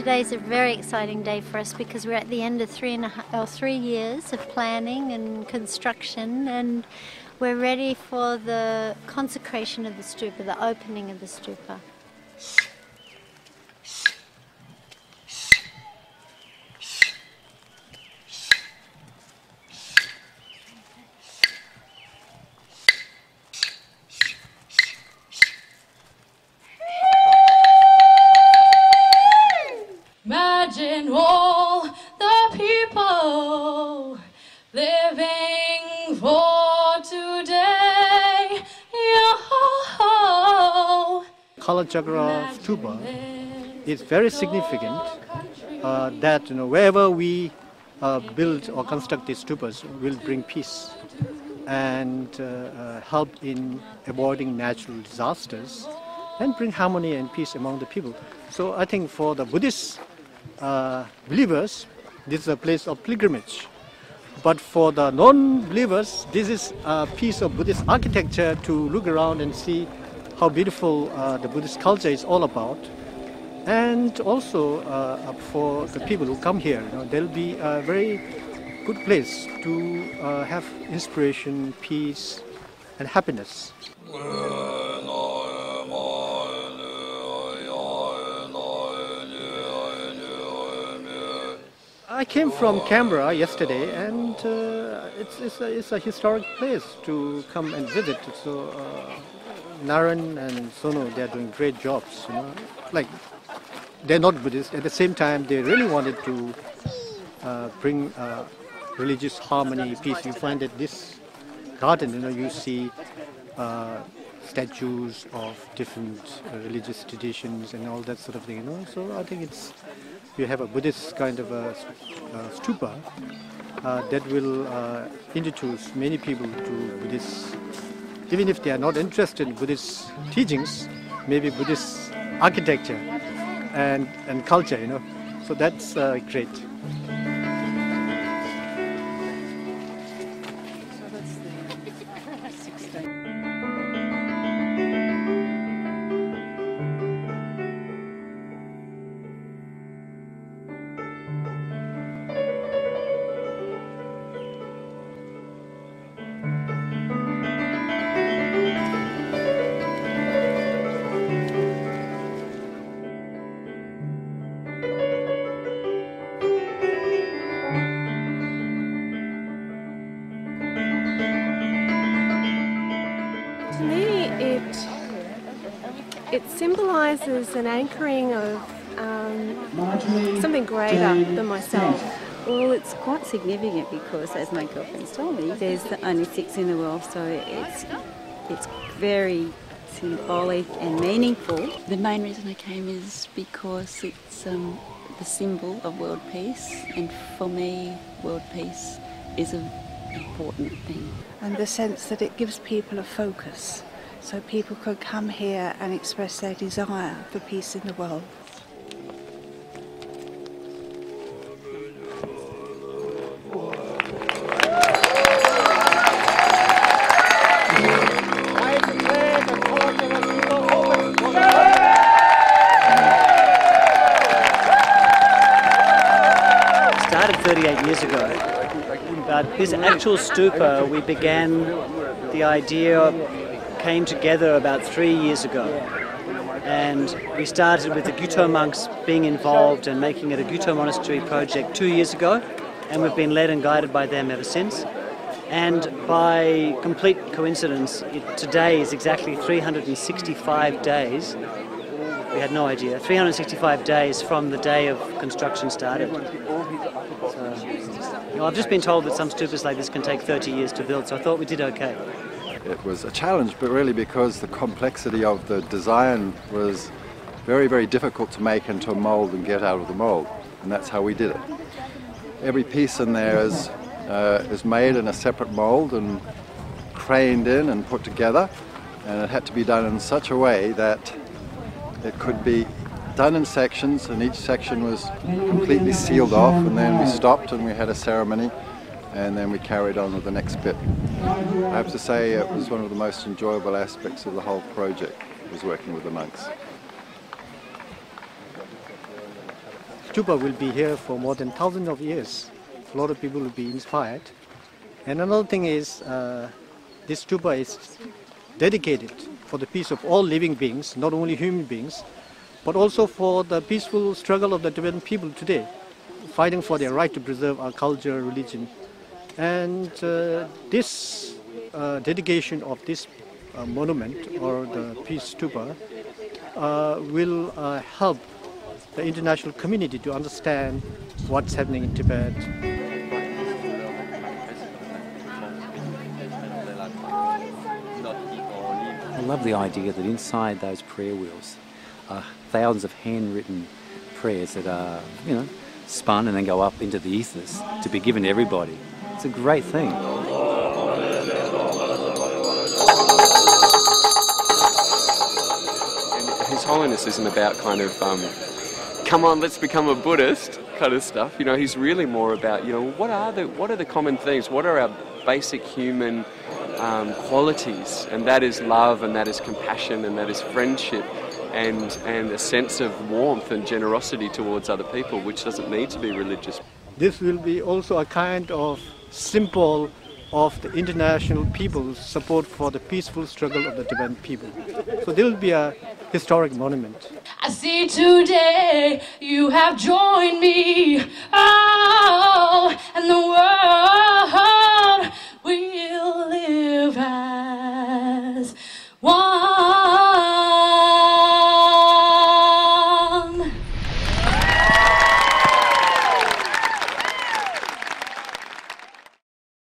today's a very exciting day for us because we're at the end of 3 years of planning and construction, and we're ready for the consecration of the stupa, the opening of the stupa. Imagine all the people living for today. Yo-ho-ho. Kalachakra Stupa is very significant that wherever we build or construct these stupas will bring peace and help in avoiding natural disasters and bring harmony and peace among the people. So I think for the Buddhist believers, this is a place of pilgrimage. But for the non-believers, this is a piece of Buddhist architecture to look around and see how beautiful the Buddhist culture is all about. And also for the people who come here, there'll be a very good place to have inspiration, peace, and happiness. I came from Canberra yesterday, and it's a historic place to come and visit. So Naren and Sono, they're doing great jobs. Like they're not Buddhist. At the same time, they really wanted to bring religious harmony, peace. You find that this garden, you see statues of different religious traditions and all that sort of thing. So I think you have a Buddhist kind of a stupa that will introduce many people to Buddhist, even if they are not interested in Buddhist teachings, maybe Buddhist architecture and culture, So that's great. It symbolises an anchoring of something greater than myself. Well, it's quite significant because, as my girlfriend's told me, there's only 6 in the world, so it's very symbolic and meaningful. The main reason I came is because it's the symbol of world peace, and for me, world peace is an important thing. And the sense that it gives people a focus, so people could come here and express their desire for peace in the world. Started 38 years ago, but this actual stupa, we began, the idea came together about 3 years ago, and we started with the Gyuto monks being involved and making it a Gyuto monastery project 2 years ago, and we've been led and guided by them ever since. And by complete coincidence, today is exactly 365 days. We had no idea. 365 days from the day of construction started. So, I've just been told that some stupas like this can take 30 years to build, so I thought we did okay. It was a challenge, but really because the complexity of the design was very, very difficult to make into a mould and get out of the mould, and that's how we did it. Every piece in there is made in a separate mould and craned in and put together, and it had to be done in such a way that it could be done in sections, and each section was completely sealed off, and then we stopped and we had a ceremony, and then we carried on with the next bit. I have to say it was one of the most enjoyable aspects of the whole project, was working with the monks. stupa will be here for more than thousands of years. A lot of people will be inspired. And another thing is, this stupa is dedicated for the peace of all living beings, not only human beings, but also for the peaceful struggle of the Tibetan people today, fighting for their right to preserve our culture, religion. And this dedication of this monument, or the Peace Stupa, will help the international community to understand what's happening in Tibet. I love the idea that inside those prayer wheels are thousands of handwritten prayers that are, spun and then go up into the ethers to be given to everybody. It's a great thing. His Holiness isn't about kind of, come on, let's become a Buddhist kind of stuff. He's really more about, what are the common themes? What are our basic human qualities? And that is love, and that is compassion, and that is friendship, and a sense of warmth and generosity towards other people, which doesn't need to be religious. This will be also a kind of symbol of the international people's support for the peaceful struggle of the Tibetan people. So there will be a historic monument. I see today you have joined me. Ah,